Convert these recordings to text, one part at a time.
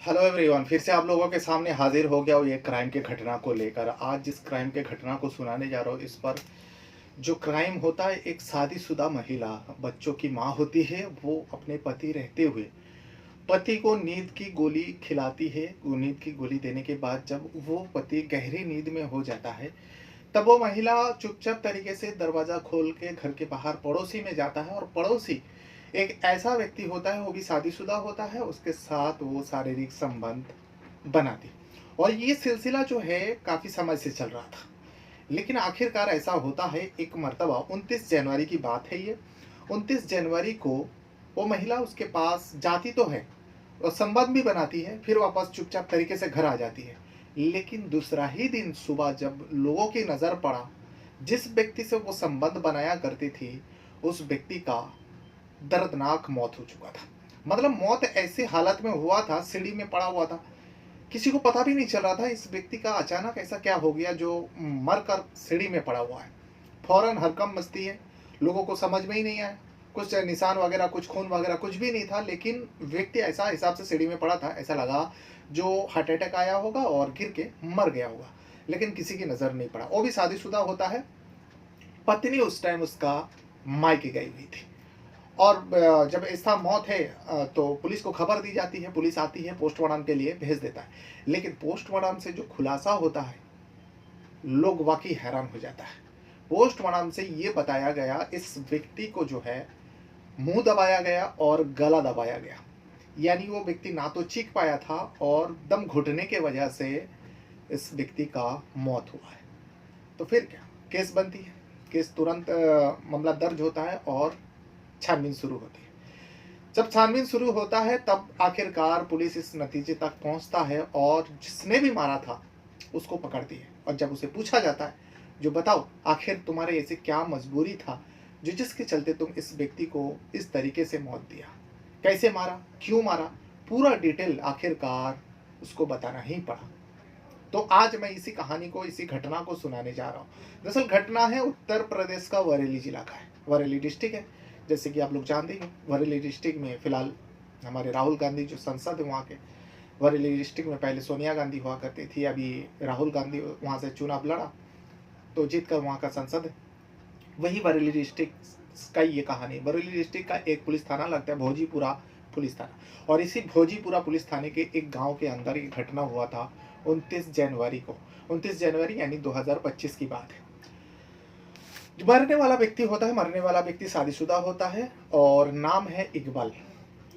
Hello everyone, फिर से आप लोगों के सामने हाजिर हो गया हूँ ये क्राइम के घटना को लेकर। आज जिस क्राइम के घटना को सुनाने जा रहा हूँ, इस पर जो क्राइम होता है, एक शादीशुदा महिला बच्चों की माँ होती है। वो अपने पति रहते हुए पति को नींद की गोली खिलाती है। वो नींद की गोली देने के बाद जब वो पति गहरी नींद में हो जाता है, तब वो महिला चुपचाप तरीके से दरवाज़ा खोल के घर के बाहर पड़ोसी में जाता है। और पड़ोसी एक ऐसा व्यक्ति होता है, वो भी शादीशुदा होता है, उसके साथ वो शारीरिक संबंध बनाती। और ये सिलसिला जो है काफ़ी समय से चल रहा था, लेकिन आखिरकार ऐसा होता है। एक मर्तबा 29 जनवरी की बात है ये। 29 जनवरी को वो महिला उसके पास जाती तो है और संबंध भी बनाती है, फिर वापस चुपचाप तरीके से घर आ जाती है। लेकिन दूसरा ही दिन सुबह जब लोगों की नज़र पड़ा, जिस व्यक्ति से वो संबंध बनाया करती थी, उस व्यक्ति का दर्दनाक मौत हो चुका था। मतलब मौत ऐसी हालत में हुआ था, सीढ़ी में पड़ा हुआ था। किसी को पता भी नहीं चल रहा था इस व्यक्ति का अचानक ऐसा क्या हो गया जो मर कर सीढ़ी में पड़ा हुआ है। फौरन हरकम मचती है, लोगों को समझ में ही नहीं आया। कुछ निशान वगैरह, कुछ खून वगैरह कुछ भी नहीं था, लेकिन व्यक्ति ऐसा हिसाब से सीढ़ी में पड़ा था, ऐसा लगा जो हार्ट अटैक आया होगा और गिर के मर गया होगा। लेकिन किसी की नज़र नहीं पड़ा। वो भी शादीशुदा होता है। पत्नी उस टाइम उसका मायके गई हुई थी। और जब ऐसा मौत है, तो पुलिस को खबर दी जाती है। पुलिस आती है, पोस्टमार्टम के लिए भेज देता है। लेकिन पोस्टमार्टम से जो खुलासा होता है, लोग वाकई हैरान हो जाता है। पोस्टमार्टम से ये बताया गया, इस व्यक्ति को जो है मुंह दबाया गया और गला दबाया गया। यानी वो व्यक्ति ना तो चीख पाया था, और दम घुटने के वजह से इस व्यक्ति का मौत हुआ है। तो फिर क्या केस बनती है। केस तुरंत मामला दर्ज होता है और छानबीन शुरू होती है। जब छानबीन शुरू होता है, तब आखिरकार पुलिस इस नतीजे तक पहुंचता है और जिसने भी मारा था उसको पकड़ती है। और जब उसे पूछा जाता है, जो बताओ आखिर तुम्हारे ऐसे क्या मजबूरी था जो जिसके चलते तुम इस व्यक्ति को इस तरीके से मौत दिया, कैसे मारा, क्यों मारा, पूरा डिटेल आखिरकार उसको बताना ही पड़ा। तो आज मैं इसी कहानी को, इसी घटना को सुनाने जा रहा हूँ। दरअसल घटना है उत्तर प्रदेश का बरेली जिला का है। बरेली डिस्ट्रिक्ट है, जैसे कि आप लोग जानते ही हो। बरेली डिस्ट्रिक्ट में फिलहाल हमारे राहुल गांधी जो सांसद है वहाँ के। बरेली डिस्ट्रिक्ट में पहले सोनिया गांधी हुआ करती थी, अभी राहुल गांधी वहाँ से चुनाव लड़ा तो जीत कर वहाँ का सांसद है। वही बरेली डिस्ट्रिक्ट का ये कहानी। बरेली डिस्ट्रिक्ट का एक पुलिस थाना लगता है, भोजीपुरा पुलिस थाना। और इसी भोजीपुरा पुलिस थाने के एक गांव के अंदर ये घटना हुआ था 29 जनवरी को। 29 जनवरी यानी 2025 की बात है। जो मरने वाला व्यक्ति होता है, मरने वाला व्यक्ति शादीशुदा होता है और नाम है इकबाल।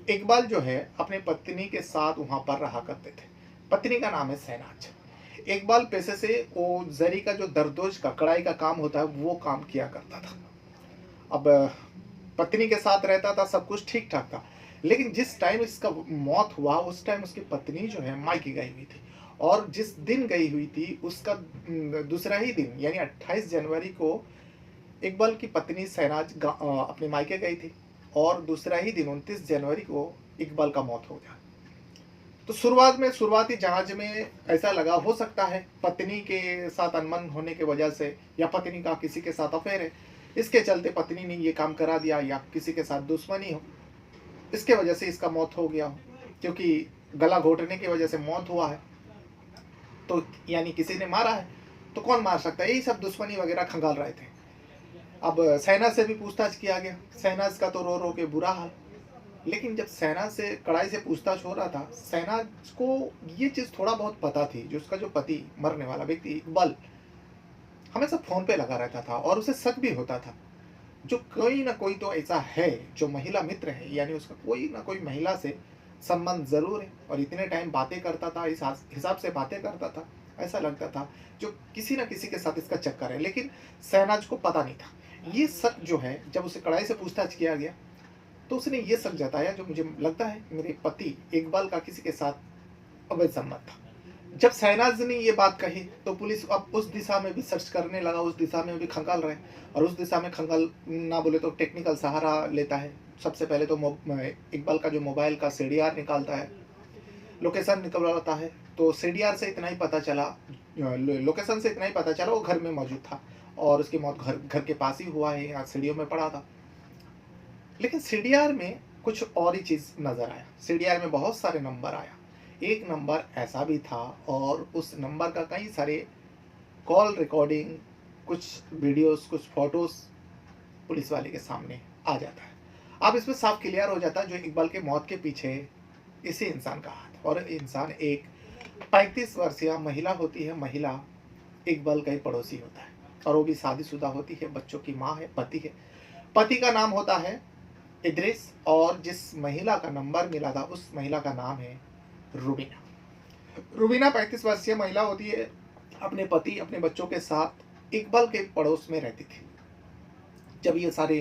इकबाल जो है अपनी पत्नी के साथ वहां पर रहा करते थे। पत्नी का नाम है शहनाज। इकबाल पेशे से वो जरी का जो दरदोज का कढ़ाई का काम होता है वो काम किया करता था। अब पत्नी के साथ रहता था, सब कुछ ठीक ठाक था। लेकिन जिस टाइम इसका मौत हुआ, उस टाइम उसकी पत्नी जो है मायके गई हुई थी। और जिस दिन गई हुई थी उसका दूसरा ही दिन यानी 28 जनवरी को इकबाल की पत्नी शहनाज अपने मायके गई थी। और दूसरा ही दिन 29 जनवरी को इकबाल का मौत हो गया। तो शुरुआत में, शुरुआती जांच में ऐसा लगा, हो सकता है पत्नी के साथ अनबन होने की वजह से, या पत्नी का किसी के साथ अफेयर है, इसके चलते पत्नी ने ये काम करा दिया, या किसी के साथ दुश्मनी हो, इसके वजह से इसका मौत हो गया हो। क्योंकि गला घोटने की वजह से मौत हुआ है, तो यानी किसी ने मारा है। तो कौन मार सकता है, यही सब दुश्मनी वगैरह खंगाल रहे थे। अब शहनाज से भी पूछताछ किया गया। शहनाज का तो रो रो के बुरा हाल। लेकिन जब शहनाज से कड़ाई से पूछताछ हो रहा था, शहनाज को ये चीज़ थोड़ा बहुत पता थी, जो उसका जो पति, मरने वाला व्यक्ति इकबाल, हमेशा फ़ोन पे लगा रहता था और उसे शक भी होता था जो कोई ना कोई तो ऐसा है जो महिला मित्र है, यानी उसका कोई ना कोई महिला से संबंध ज़रूर है। और इतने टाइम बातें करता था, इस हिसाब से बातें करता था, ऐसा लगता था जो किसी ना किसी के साथ इसका चक्कर है। लेकिन शहनाज को पता नहीं था। ये शक जो है, जब उसे कड़ाई से पूछताछ किया गया, तो उसने ये शक जताया, जो मुझे लगता है मेरे पति इकबाल का किसी के साथ अवैध संबंध था। जब शहनाज ने ये बात कही, तो पुलिस अब उस दिशा में भी सर्च करने लगा, उस दिशा में भी खंगाल रहे। और उस दिशा में खंगाल ना बोले तो टेक्निकल सहारा लेता है। सबसे पहले तो इकबाल का जो मोबाइल का सीडीआर निकालता है, लोकेशन निकलवाता है। तो सीडीआर से इतना ही पता चला, लोकेशन से इतना ही पता चला वो घर में मौजूद था और उसकी मौत घर घर के पास ही हुआ है, या सीढ़ियों में पड़ा था। लेकिन सीडीआर में कुछ और ही चीज़ नज़र आया। सीडीआर में बहुत सारे नंबर आया। एक नंबर ऐसा भी था और उस नंबर का कई सारे कॉल रिकॉर्डिंग, कुछ वीडियोस, कुछ फोटोज़ पुलिस वाले के सामने आ जाता है। अब इसमें साफ क्लियर हो जाता है जो इकबाल की मौत के पीछे इसी इंसान का हाथ, और इंसान एक 35 वर्षीय महिला होती है। महिला इकबाल का ही पड़ोसी होता है और वो भी शादीशुदा होती है, बच्चों की माँ है, पति है। पति का नाम होता है इद्रिस और जिस महिला का नंबर मिला था उस महिला का नाम है रुबीना। रुबीना 35 वर्षीय महिला होती है, अपने पति, अपने बच्चों के साथ इकबाल के पड़ोस में रहती थी। जब ये सारे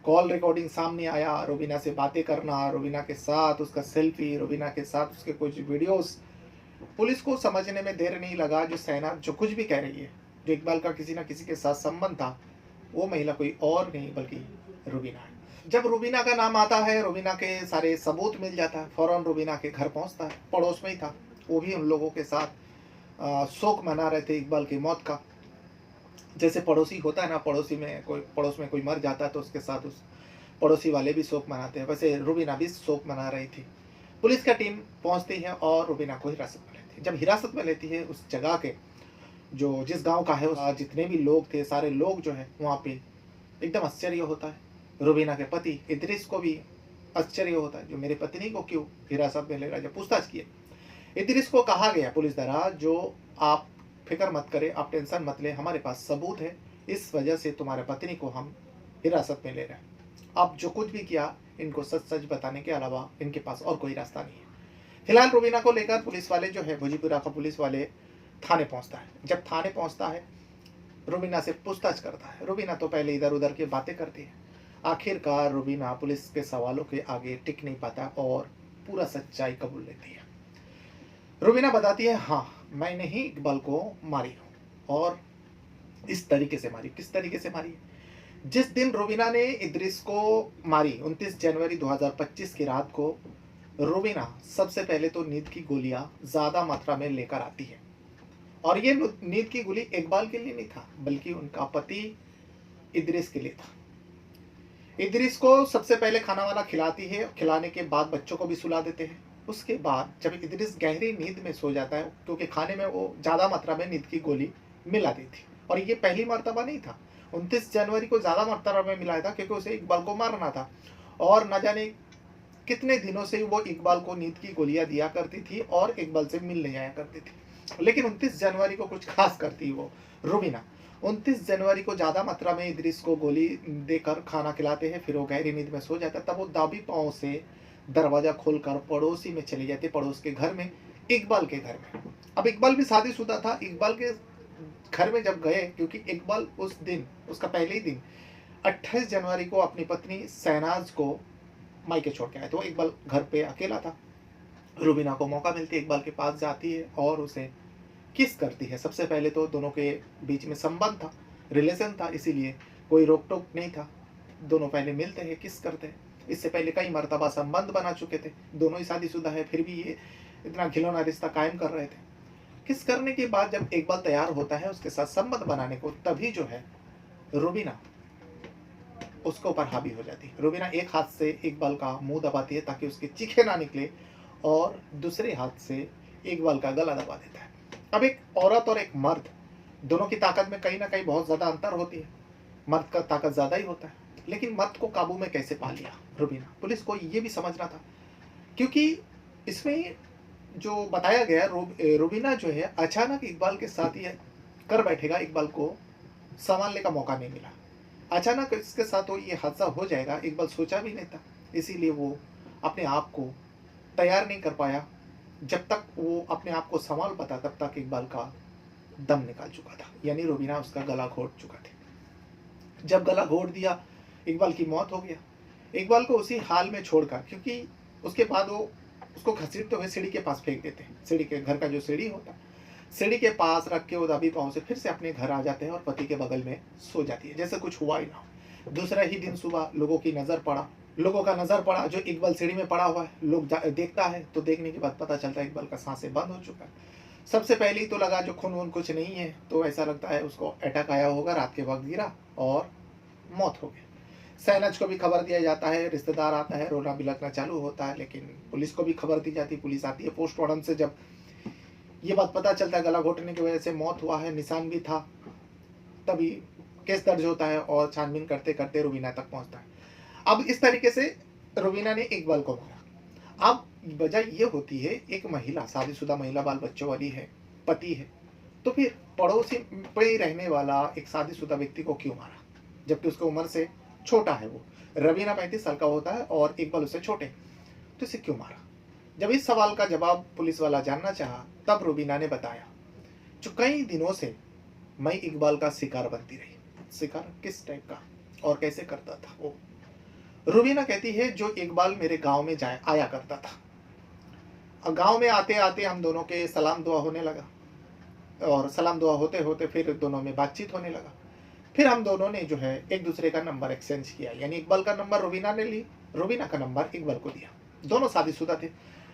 कॉल रिकॉर्डिंग सामने आया, रुबीना से बातें करना, रुबीना के साथ उसका सेल्फी, रुबीना के साथ उसके कुछ वीडियोस, पुलिस को समझने में देर नहीं लगा जो शहनाज जो कुछ भी कह रही है, जो इकबाल का किसी न किसी के साथ संबंध था, वो महिला कोई और नहीं बल्कि रुबीना है। जब रुबीना का नाम आता है, रुबीना के सारे सबूत मिल जाता है, फौरन रुबीना के घर पहुंचता है, पड़ोस में ही था। वो भी उन लोगों के साथ शोक मना रहे थे इकबाल की मौत का। जैसे पड़ोसी होता है ना, पड़ोस में कोई मर जाता है तो उसके साथ उस पड़ोसी वाले भी शोक मनाते हैं, वैसे रुबीना भी शोक मना रही थी। पुलिस का टीम पहुंचती है और रुबीना को हिरासत में लेती है। जब हिरासत में लेती है, उस जगह के जो जिस गांव का है जितने भी लोग थे, सारे लोग जो है वहाँ पे एकदम आश्चर्य होता है। रुबीना के पति इद्रिस को भी आश्चर्य होता है, जो मेरे पत्नी को क्यों हिरासत में ले रहा है। जब पूछताछ किए, इद्रिस को कहा गया पुलिस द्वारा, जो आप फिक्र मत करें, आप टेंशन मत लें, हमारे पास सबूत है, इस वजह से तुम्हारे पत्नी को हम हिरासत में ले रहे हैं। आप जो कुछ भी किया, इनको सच सच बताने के अलावा इनके पास और कोई रास्ता नहीं है। फिलहाल रुबीना को लेकर पुलिस वाले जो है, भोजीपुरा का पुलिस वाले थाने पहुंचता है। जब थाने पहुंचता है, रुबीना से पूछताछ करता है। रुबीना तो पहले इधर उधर की बातें करती है। आखिरकार रुबीना पुलिस के सवालों के आगे टिक नहीं पाता और पूरा सच्चाई कबूल लेती है। रुबीना बताती है, हाँ मैंने ही इकबाल को मारी हूँ, और इस तरीके से मारी। किस तरीके से मारी? जिस दिन रुबीना ने इद्रिस को मारी, 29 जनवरी 2025 की रात को, रुबीना सबसे पहले तो नींद की गोलियां ज्यादा मात्रा में लेकर आती है। और ये नींद की गोली इकबाल के लिए नहीं था, बल्कि उनका पति इद्रिस के लिए था। इद्रिस को सबसे पहले खाना वाना खिलाती है, खिलाने के बाद बच्चों को भी सुला देते हैं। उसके बाद जब इद्रिस गहरी नींद में सो जाता है, क्योंकि खाने में वो ज़्यादा मात्रा में नींद की गोली मिला दी थी, और ये पहली मर्तबा नहीं था। 29 जनवरी को ज़्यादा मात्रा में मिलाया था, क्योंकि उसे इकबाल को मारना था, और न जाने कितने दिनों से वो इकबाल को नींद की गोलियां दिया करती थी और इकबाल से मिलने जाया करती थी। लेकिन 29 जनवरी को कुछ खास करती वो रुबीना। 29 जनवरी को ज़्यादा मात्रा में इद्रिस को गोली देकर खाना खिलाते हैं, फिर वो गहरी नींद में सो जाता है। तब वो दाबी पाँव से दरवाज़ा खोलकर पड़ोसी में चले जाते, पड़ोस के घर में, इकबाल के घर में। अब इकबाल भी शादीशुदा था। इकबाल के घर में जब गए, क्योंकि इकबाल उस दिन, उसका पहले ही दिन 28 जनवरी को अपनी पत्नी शहनाज को मायके छोड़ के आए, तो इकबाल घर पे अकेला था। रुबीना को मौका मिलती है, इकबाल के पास जाती है और उसे किस करती है। सबसे पहले तो दोनों के बीच में संबंध था, रिलेशन था, इसीलिए कोई रोक टोक नहीं था। दोनों पहले मिलते हैं, किस करते हैं। इससे पहले कई मर्तबा संबंध बना चुके थे, दोनों ही शादीशुदा है, फिर भी ये इतना घिनौना रिश्ता कायम कर रहे थे। किस करने के बाद जब इकबाल तैयार होता है उसके साथ संबंध बनाने को, तभी जो है रुबीना उसके ऊपर हावी हो जाती है। रुबीना एक हाथ से इकबाल का मुंह दबाती है ताकि उसकी चीखें ना निकले, और दूसरे हाथ से इकबाल का गला दबा देता है। अब एक औरत और एक मर्द, दोनों की ताकत में कहीं ना कहीं बहुत ज़्यादा अंतर होती है। मर्द का ताकत ज़्यादा ही होता है, लेकिन मर्द को काबू में कैसे पा लिया रुबीना, पुलिस को ये भी समझना था। क्योंकि इसमें जो बताया गया, रुबीना जो है अचानक इकबाल के साथ ये कर बैठेगा, इकबाल को संभालने का मौका नहीं मिला। अचानक इसके साथ तो ये हादसा हो जाएगा, इकबाल सोचा भी नहीं था। इसीलिए वो अपने आप को तैयार नहीं कर पाया। जब तक वो अपने आप को संभाल पाता, तब तक इकबाल का दम निकाल चुका था, यानी रुबीना उसका गला घोट चुका था। जब गला घोट दिया, इकबाल की मौत हो गया। इकबाल को उसी हाल में छोड़कर, क्योंकि उसके बाद वो उसको घसीटते हुए सीढ़ी के पास फेंक देते हैं। सीढ़ी के घर का जो सीढ़ी होता है, सीढ़ी के पास रख के वो दबी पाँव से फिर से अपने घर आ जाते हैं और पति के बगल में सो जाती है, जैसे कुछ हुआ ही ना हो। दूसरा ही दिन सुबह लोगों का नज़र पड़ा जो इकबाल सीढ़ी में पड़ा हुआ है। लोग देखता है, तो देखने के बाद पता चलता है इकबाल का सांसें बंद हो चुका है। सबसे पहले ही तो लगा जो खून वून कुछ नहीं है, तो ऐसा लगता है उसको अटैक आया होगा, रात के वक्त गिरा और मौत हो गई। शहनाज को भी खबर दिया जाता है, रिश्तेदार आता है, रोना बिलखना चालू होता है, लेकिन पुलिस को भी खबर दी जाती है। पुलिस आती है, पोस्टमार्टम से जब ये बात पता चलता है गला घोटने की वजह से मौत हुआ है, निशान भी था, तभी केस दर्ज होता है और छानबीन करते करते रुबीना तक पहुंचता है। अब इस तरीके से रुबीना ने इकबाल को मारा। अब वजह ये होती है, एक महिला, शादीशुदा महिला, बाल बच्चों वाली है, पति है, तो फिर पड़ोसी पे ही रहने वाला एक शादीशुदा व्यक्ति को क्यों मारा, जबकि उसकी उम्र से छोटा है। वो रवीना 35 साल का होता है और इकबाल उससे छोटे, तो इसे क्यों मारा? जब इस सवाल का जवाब पुलिस वाला जानना चाहा, तब रुबीना ने बताया, जो कई दिनों से मैं इकबाल का शिकार बनती रही। शिकार किस टाइप का और कैसे करता था वो? रुबीना कहती है, जो इकबाल मेरे गांव में जाए आया करता था, और गांव में आते आते हम दोनों के सलाम दुआ होने लगा, और सलाम दुआ होते होते फिर दोनों में बातचीत होने लगा। फिर हम दोनों ने जो है एक दूसरे का नंबर एक्सचेंज किया, यानी इकबाल का नंबर रुबीना ने ली, रुबीना का नंबर इकबाल को दिया। दोनों शादीशुदा थे।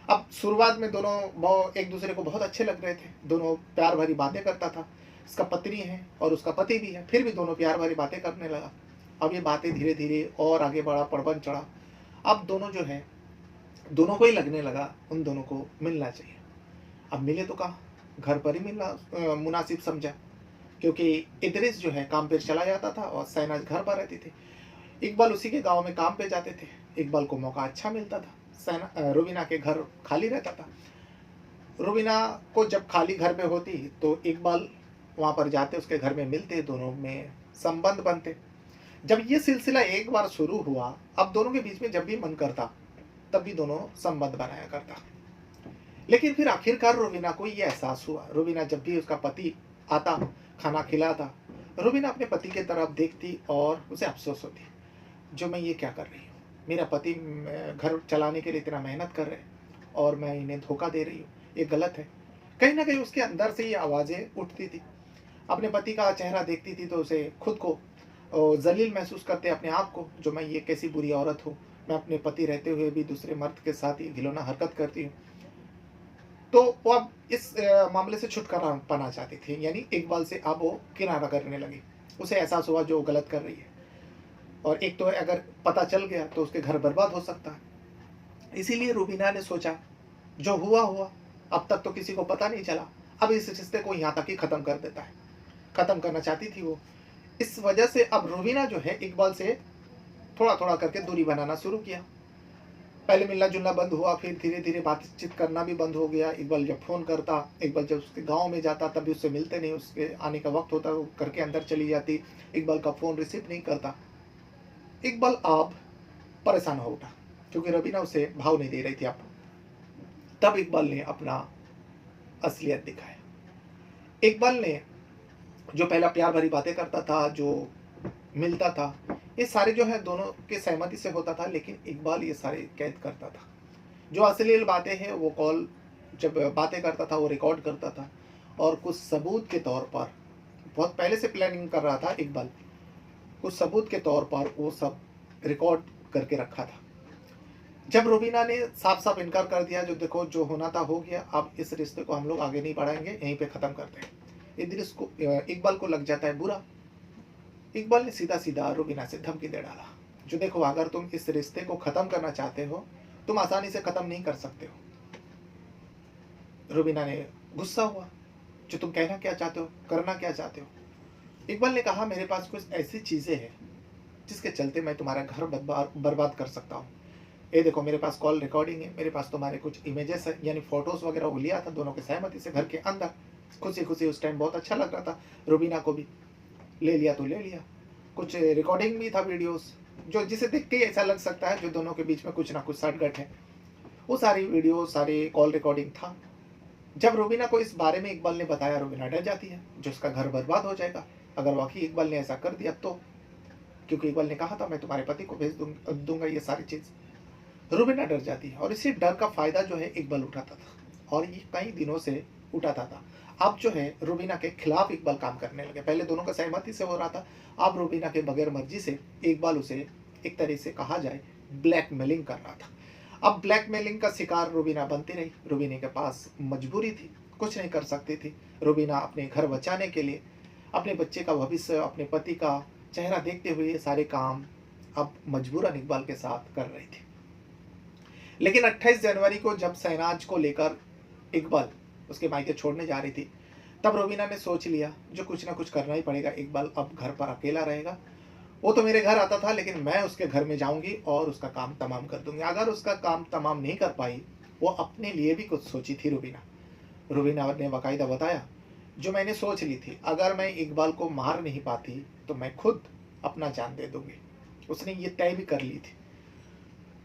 अब शुरुआत में दोनों एक दूसरे को बहुत अच्छे लग रहे थे, दोनों प्यार भरी बातें करता था। इसका पत्नी है और उसका पति भी है, फिर भी दोनों प्यार भरी बातें करने लगा। अब ये बातें धीरे धीरे और आगे बढ़ा, पड़बन चढ़ा। अब दोनों जो है, दोनों को ही लगने लगा उन दोनों को मिलना चाहिए। अब मिले तो कहाँ, घर पर ही मिलना मुनासिब समझा, क्योंकि इदरिस जो है काम पे चला जाता था और शहनाज घर पर रहती थी। इकबाल उसी के गांव में काम पे जाते थे। इकबाल को मौका अच्छा मिलता था, रुबीना के घर खाली रहता था। रुबीना को जब खाली घर पे होती तो इकबाल वहाँ पर जाते, उसके घर में मिलते, दोनों में संबंध बनते। जब ये सिलसिला एक बार शुरू हुआ, अब दोनों के बीच में जब भी मन करता तब भी दोनों संबंध बनाया करता। लेकिन फिर आखिरकार रुबीना को ये एहसास हुआ। रुबीना जब भी उसका पति आता, खाना खिलाता, रुबीना अपने पति की तरफ देखती और उसे अफसोस होती, जो मैं ये क्या कर रही हूँ, मेरा पति घर चलाने के लिए इतना मेहनत कर रहे हैं और मैं इन्हें धोखा दे रही हूँ, ये गलत है। कहीं ना कहीं उसके अंदर से ये आवाज़ें उठती थी। अपने पति का चेहरा देखती थी तो उसे खुद को जलील महसूस करते अपने आप को, जो मैं ये कैसी बुरी औरत हूँ, मैं अपने पति रहते हुए भी दूसरे मर्द के साथ ये घिनौना हरकत करती हूँ। तो वो अब इस मामले से छुटकारा पाना चाहती थी, यानी इकबाल से अब वो किनारा करने लगी। उसे एहसास हुआ जो गलत कर रही है, और एक तो अगर पता चल गया तो उसके घर बर्बाद हो सकता है। इसीलिए रुबीना ने सोचा, जो हुआ हुआ, अब तक तो किसी को पता नहीं चला, अब इस रिश्ते को यहाँ तक ही ख़त्म कर देता है। ख़त्म करना चाहती थी वो। इस वजह से अब रुबीना जो है इकबाल से थोड़ा थोड़ा करके दूरी बनाना शुरू किया। पहले मिलना जुलना बंद हुआ, फिर धीरे धीरे बातचीत करना भी बंद हो गया। इकबाल जब फ़ोन करता, इकबाल जब उसके गांव में जाता तब भी उससे मिलते नहीं, उसके आने का वक्त होता वो घर के अंदर चली जाती, इकबाल का फ़ोन रिसीव नहीं करता। इकबाल अब परेशान हो उठा, क्योंकि रुबीना उसे भाव नहीं दे रही थी अब। तब इकबाल ने अपना असलियत दिखाया। इकबाल ने जो पहला प्यार भरी बातें करता था, जो मिलता था, ये सारे जो है दोनों के सहमति से होता था, लेकिन इकबाल ये सारे कैद करता था। जो अश्लील बातें हैं वो कॉल, जब बातें करता था वो रिकॉर्ड करता था, और कुछ सबूत के तौर पर, बहुत पहले से प्लानिंग कर रहा था इकबाल, कुछ सबूत के तौर पर वो सब रिकॉर्ड करके रखा था। जब रुबीना ने साफ साफ इनकार कर दिया, जो देखो जो होना था हो गया, अब इस रिश्ते को हम लोग आगे नहीं बढ़ाएंगे, यहीं पे ख़त्म करते हैं, इदरिस को, इकबाल को लग जाता है बुरा। इकबाल ने सीधा सीधा रुबीना से धमकी दे डाला, जो देखो अगर तुम इस रिश्ते को ख़त्म करना चाहते हो, तुम आसानी से ख़त्म नहीं कर सकते हो। रुबीना ने गुस्सा हुआ, जो तुम कहना क्या चाहते हो, करना क्या चाहते हो? इकबाल ने कहा, मेरे पास कुछ ऐसी चीज़ें हैं जिसके चलते मैं तुम्हारा घर बर्बाद कर सकता हूँ। ये देखो मेरे पास कॉल रिकॉर्डिंग है, मेरे पास तुम्हारे कुछ इमेजेस है, यानी फ़ोटोज़ वगैरह वो लिया था दोनों के सहमति से घर के अंदर। खुशी खुशी उस टाइम बहुत अच्छा लग रहा था रुबीना को भी, ले लिया तो ले लिया। कुछ रिकॉर्डिंग भी था, वीडियोस, जो जिसे देख के ऐसा लग सकता है जो दोनों के बीच में कुछ ना कुछ साठगांठ है। वो सारी वीडियो, सारी कॉल रिकॉर्डिंग था। जब रुबीना को इस बारे में इकबाल ने बताया, रुबीना डर जाती है, जो उसका घर बर्बाद हो जाएगा अगर वाकई इकबाल ने ऐसा कर दिया तो, क्योंकि इकबाल ने कहा था मैं तुम्हारे पति को भेज दूंगा ये सारी चीज़। रुबीना डर जाती है, और इसी डर का फ़ायदा जो है इकबाल उठाता था, और ये कई दिनों से उठाता था। अब जो है रुबीना के खिलाफ इकबाल काम करने लगे। पहले दोनों का सहमति से हो रहा था, अब रुबीना के बगैर मर्जी से इकबाल उसे एक तरह से कहा जाए ब्लैकमेलिंग कर रहा था। अब ब्लैकमेलिंग का शिकार रुबीना बनती रही। रुबीना के पास मजबूरी थी, कुछ नहीं कर सकती थी। रुबीना अपने घर बचाने के लिए, अपने बच्चे का भविष्य, अपने पति का चेहरा देखते हुए ये सारे काम अब मजबूरन इकबाल के साथ कर रही थी। लेकिन 28 जनवरी को जब शहनाज को लेकर इकबाल उसके मायके छोड़ने जा रही थी, तब रुबीना ने सोच लिया जो कुछ ना कुछ करना ही पड़ेगा। इकबाल अब घर पर अकेला रहेगा, वो तो मेरे घर आता था, लेकिन मैं उसके घर में जाऊंगी और उसका काम तमाम कर दूंगी। अगर उसका काम तमाम नहीं कर पाई, वो अपने लिए भी कुछ सोची थी रुबीना ने बाकायदा बताया, जो मैंने सोच ली थी, अगर मैं इकबाल को मार नहीं पाती तो मैं खुद अपना जान दे दूंगी। उसने ये तय भी कर ली थी।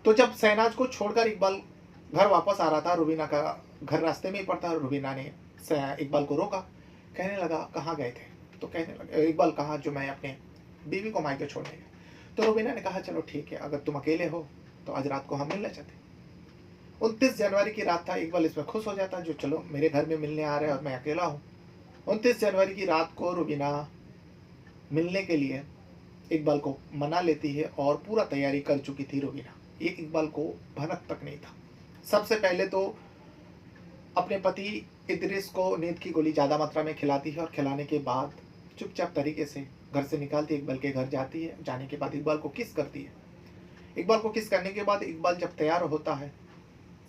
तो जब शहनाज को छोड़कर इकबाल घर वापस आ रहा था, रुबीना का घर रास्ते में ही पड़ता, रुबीना ने इकबाल को रोका। कहने लगा कहाँ गए थे? तो कहने लगा, इकबाल कहा जो मैं अपने बीवी को मायके छोड़ने गया। तो रुबीना ने कहा चलो ठीक है, अगर तुम अकेले हो तो आज रात को हम मिलने चलते। 29 जनवरी की रात था। इकबाल इसमें खुश हो जाता जो चलो मेरे घर में मिलने आ रहे हैं और मैं अकेला हूँ। 29 जनवरी की रात को रुबीना मिलने के लिए इकबाल को मना लेती है और पूरा तैयारी कर चुकी थी रुबीना। ये इकबाल को भनक तक नहीं था। सबसे पहले तो अपने पति इदरिस को नींद की गोली ज़्यादा मात्रा में खिलाती है और खिलाने के बाद चुपचाप तरीके से घर से निकालती है, इकबाल के घर जाती है। जाने के बाद इकबाल को किस करती है। इकबाल को किस करने के बाद इकबाल जब तैयार होता है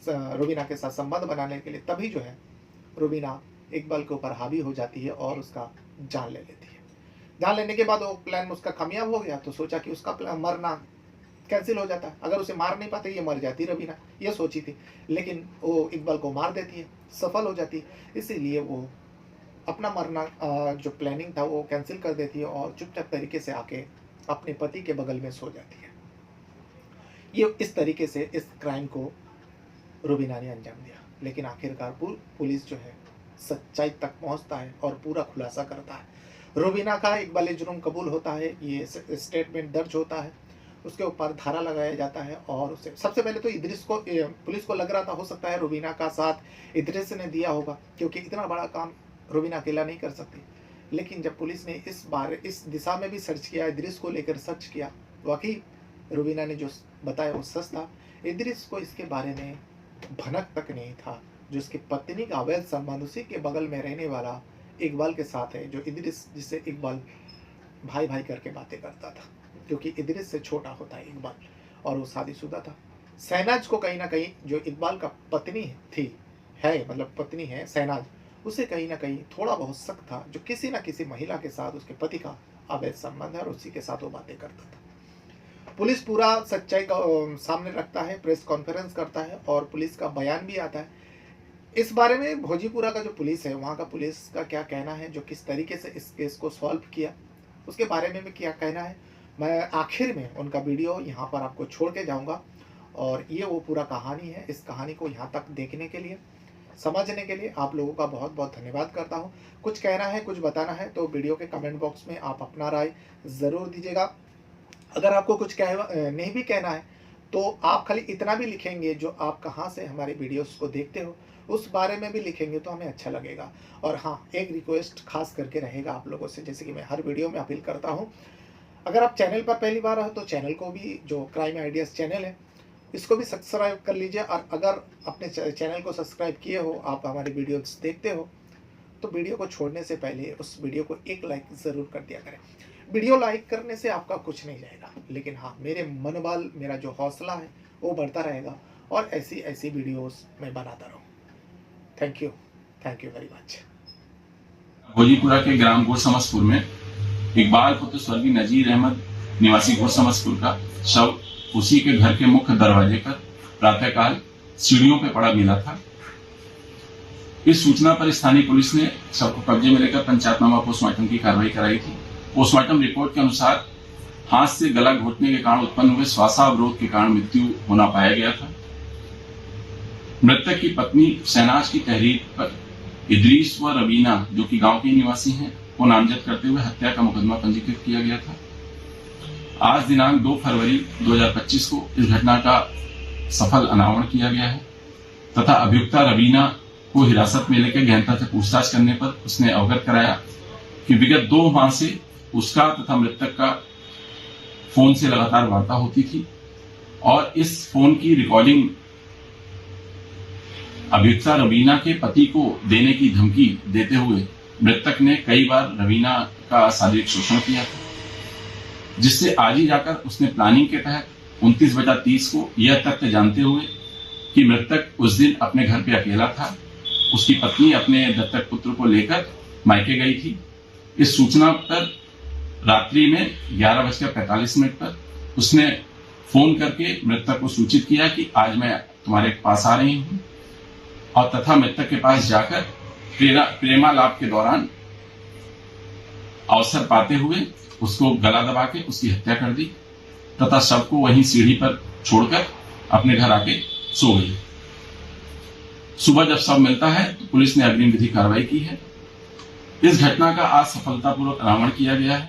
रुबीना के साथ संबंध बनाने के लिए, तभी जो है रुबीना इकबाल के ऊपर हावी हो जाती है और उसका जान ले लेती है। जान लेने के बाद वो प्लान उसका कामयाब हो गया, तो सोचा कि उसका प्लान मरना कैंसिल हो जाता है। अगर उसे मार नहीं पाते ये मर जाती रुबीना, ये सोची थी। लेकिन वो इकबाल को मार देती है, सफल हो जाती है। इसीलिए वो अपना मरना जो प्लानिंग था वो कैंसिल कर देती है और चुपचाप तरीके से आके अपने पति के बगल में सो जाती है। ये इस तरीके से इस क्राइम को रुबीना ने अंजाम दिया। लेकिन आखिरकार पुलिस जो है सच्चाई तक पहुंचता है और पूरा खुलासा करता है। रुबीना का इकबाल जुर्म कबूल होता है, ये स्टेटमेंट दर्ज होता है, उसके ऊपर धारा लगाया जाता है। और उसे सबसे पहले तो इदरिस को, पुलिस को लग रहा था हो सकता है रुबीना का साथ इदरिस ने दिया होगा, क्योंकि इतना बड़ा काम रुबीना अकेला नहीं कर सकती। लेकिन जब पुलिस ने इस दिशा में भी सर्च किया, इदरिस को लेकर सर्च किया, वाकई रुबीना ने जो बताया वो सच था। इदरिस को इसके बारे में भनक तक नहीं था। जो उसकी पत्नी का अवैध संबंध उसी के बगल में रहने वाला इकबाल के साथ है, जो इदरिस जिससे इकबाल भाई भाई करके बातें करता था, क्योंकि इदरिस से छोटा होता है इकबाल और वो शादीशुदा था। शहनाज को कहीं ना कहीं जो इकबाल का पत्नी थी मतलब पत्नी है शहनाज, उसे कहीं ना कहीं थोड़ा बहुत शक था जो किसी न किसी महिला के साथ उसके पति का अवैध संबंध है और उसी के साथ वो बातें करता था। पुलिस पूरा सच्चाई का सामने रखता है, प्रेस कॉन्फ्रेंस करता है और पुलिस का बयान भी आता है। इस बारे में भोजीपुरा का जो पुलिस है, वहाँ का पुलिस का क्या कहना है, जो किस तरीके से इस केस को सॉल्व किया, उसके बारे में भी क्या कहना है, मैं आखिर में उनका वीडियो यहाँ पर आपको छोड़ के जाऊँगा। और ये वो पूरा कहानी है। इस कहानी को यहाँ तक देखने के लिए, समझने के लिए आप लोगों का बहुत बहुत धन्यवाद करता हूँ। कुछ कहना है, कुछ बताना है तो वीडियो के कमेंट बॉक्स में आप अपना राय ज़रूर दीजिएगा। अगर आपको कुछ नहीं भी कहना है तो आप खाली इतना भी लिखेंगे जो आप कहाँ से हमारे वीडियोस को देखते हो, उस बारे में भी लिखेंगे तो हमें अच्छा लगेगा। और हाँ, एक रिक्वेस्ट खास करके रहेगा आप लोगों से, जैसे कि मैं हर वीडियो में अपील करता हूँ, अगर आप चैनल पर पहली बार हो तो चैनल को भी, जो क्राइम आइडियाज़ चैनल है, इसको भी सब्सक्राइब कर लीजिए। और अगर अपने चैनल को सब्सक्राइब किए हो, आप हमारे वीडियोस देखते हो, तो वीडियो को छोड़ने से पहले उस वीडियो को एक लाइक ज़रूर कर दिया करें। वीडियो लाइक करने से आपका कुछ नहीं जाएगा, लेकिन हाँ, मेरे मनोबल, मेरा जो हौसला है वो बढ़ता रहेगा और ऐसी वीडियोस मैं बनाता रहूँ। Thank you very much. Bhojipura के ग्राम गोड़ समस्तपुर में इकबाल पुत्र स्वर्गीय नजीर अहमद निवासी गोड़ समस्तपुर का शव उसी के घर के मुख्य दरवाजे पर प्रातःकाल सीढ़ियों पर पड़ा मिला था। इस सूचना पर स्थानीय पुलिस ने शव को कब्जे में लेकर पंचायतनामा पोस्टमार्टम की कार्रवाई कराई थी। पोस्टमार्टम रिपोर्ट के अनुसार हाथ से गला घोटने के कारण उत्पन्न हुए श्वासावरोध के कारण मृत्यु होना पाया गया था। मृतक की पत्नी शहनाज की तहरीर पर इदरीस व रवीना, जो कि गांव के निवासी हैं, को नामजद करते हुए हत्या का मुकदमा पंजीकृत किया गया था। आज दिनांक 2 फरवरी 2025 को इस घटना का सफल अनावरण किया गया है तथा अभियुक्ता रवीना को हिरासत में लेकर गहनता से पूछताछ करने पर उसने अवगत कराया कि विगत 2 माह से उसका तथा मृतक का फोन से लगातार वार्ता होती थी और इस फोन की रिकॉर्डिंग अभियुक्ता रवीना के पति को देने की धमकी देते हुए मृतक ने कई बार रवीना का शारीरिक शोषण किया था। जिससे आज ही जाकर उसने प्लानिंग के तहत 29/30 को यह तथ्य जानते हुए कि मृतक उस दिन अपने घर पे अकेला था, उसकी पत्नी अपने दत्तक पुत्र को लेकर मायके गई थी। इस सूचना पर रात्रि में 11:45 पर उसने फोन करके मृतक को सूचित किया कि आज मैं तुम्हारे पास आ रही हूं, और तथा मृतक के पास जाकर प्रेमालाप के दौरान अवसर पाते हुए उसको गला दबा के उसकी हत्या कर दी तथा शव को वहीं सीढ़ी पर छोड़कर अपने घर आके सो गई। सुबह जब शव मिलता है तो पुलिस ने अग्रिम विधि कार्रवाई की है। इस घटना का आज सफलतापूर्वक अनावरण किया गया है।